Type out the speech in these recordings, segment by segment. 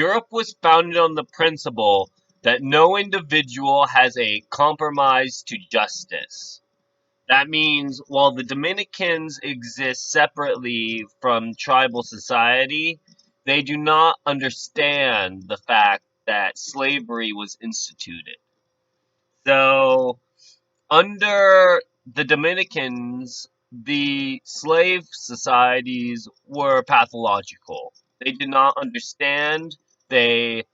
Europe was founded on the principle that no individual has a compromise to justice. That means while the Dominicans exist separately from tribal society, they do not understand the fact that slavery was instituted. So, under the Dominicans, the slave societies were pathological. They did not understand, they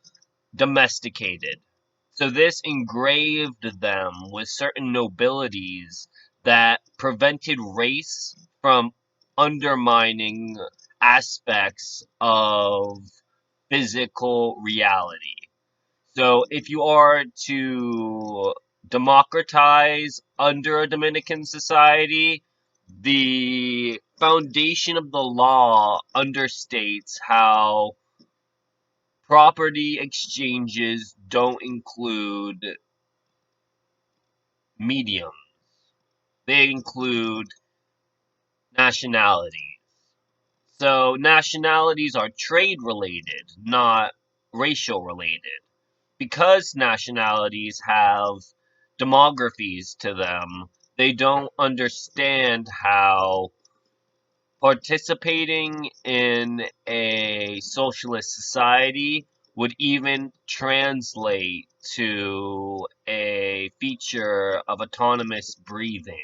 domesticated. So this engraved them with certain nobilities that prevented race from undermining aspects of physical reality. So if you are to democratize under a Dominican society, the foundation of the law understates how property exchanges don't include medium. They include nationality. So nationalities are trade related, not racial related. Because nationalities have demographies to them, they don't understand how participating in a socialist society would even translate to a feature of autonomous breathing.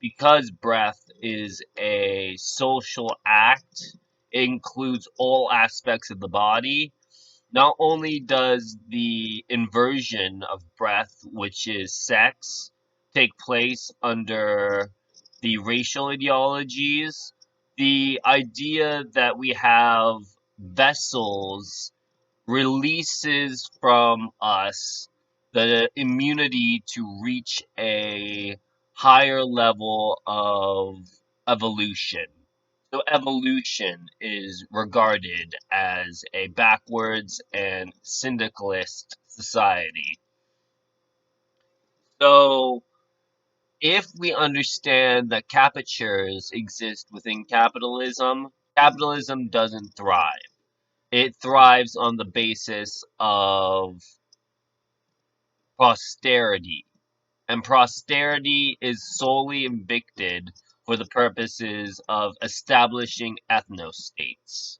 Because breath is a social act, it includes all aspects of the body. Not only does the inversion of breath, which is sex, take place under the racial ideologies, the idea that we have vessels releases from us the immunity to reach a higher level of evolution. So evolution is regarded as a backwards and syndicalist society. So if we understand that captures exist within capitalism, capitalism doesn't thrive. It thrives on the basis of posterity, and posterity is solely invicted for the purposes of establishing ethnostates.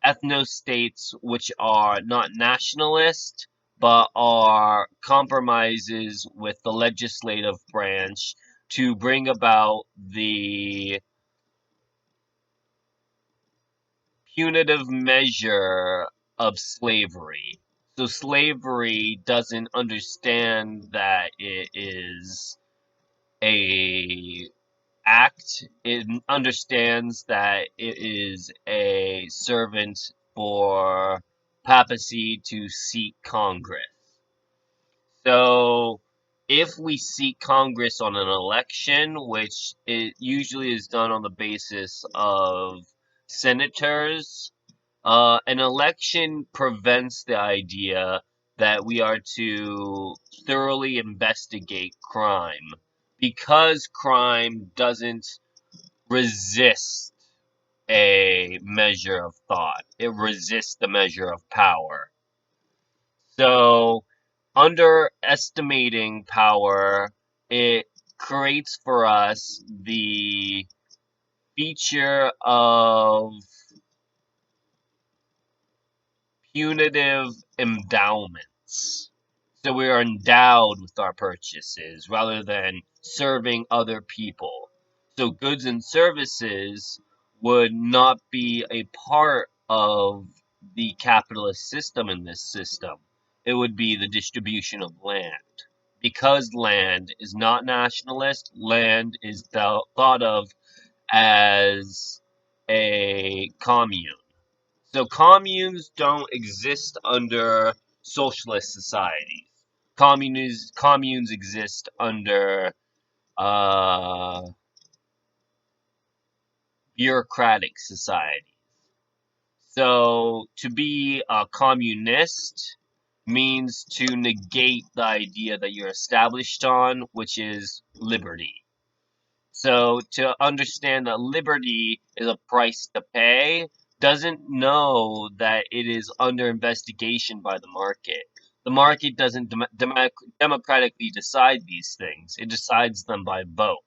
Ethnostates which are not nationalist, but are compromises with the legislative branch to bring about the punitive measure of slavery. So slavery doesn't understand that it is a act. It understands that it is a servant for papacy to seek Congress. So if we seek Congress on an election, which it usually is done on the basis of senators, an election prevents the idea that we are to thoroughly investigate crime because crime doesn't resist a measure of thought. It resists the measure of power. So, underestimating power, it creates for us the feature of punitive endowments. So we are endowed with our purchases rather than serving other people. So goods and services would not be a part of the capitalist system in this system. It would be the distribution of land. Because land is not nationalist, land is thought of as a commune. So communes don't exist under socialist societies. Communes exist under uh, bureaucratic societies. So to be a communist means to negate the idea that you're established on, which is liberty. So to understand that liberty is a price to pay, doesn't know that it is under investigation by the market. The market doesn't democratically decide these things. It decides them by vote.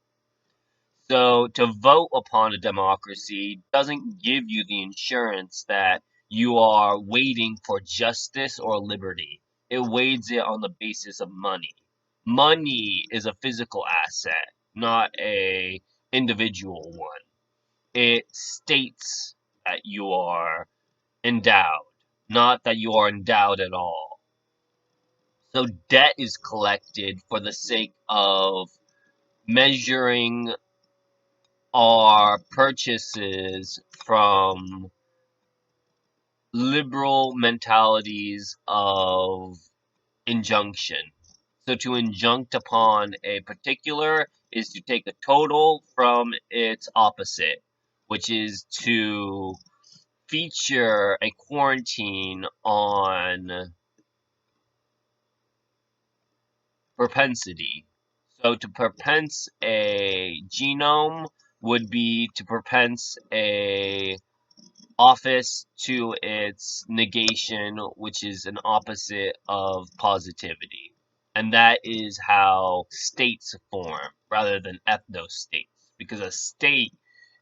So to vote upon a democracy doesn't give you the insurance that you are waiting for justice or liberty. It weighs it on the basis of money. Money is a physical asset, not a individual one. It states that you are endowed, not that you are endowed at all. So debt is collected for the sake of measuring our purchases from liberal mentalities of injunction. So to injunct upon a particular is to take a total from its opposite, which is to feature a quarantine on propensity. So to perpense a genome would be to perpense a office to its negation, which is an opposite of positivity. And that is how states form rather than ethnostates, because a state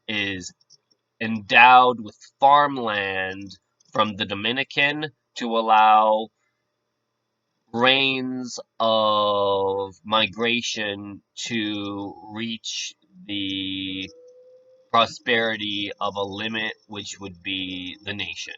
is endowed with farmland from the Dominican to allow reigns of migration to reach the prosperity of a limit, which would be the nation.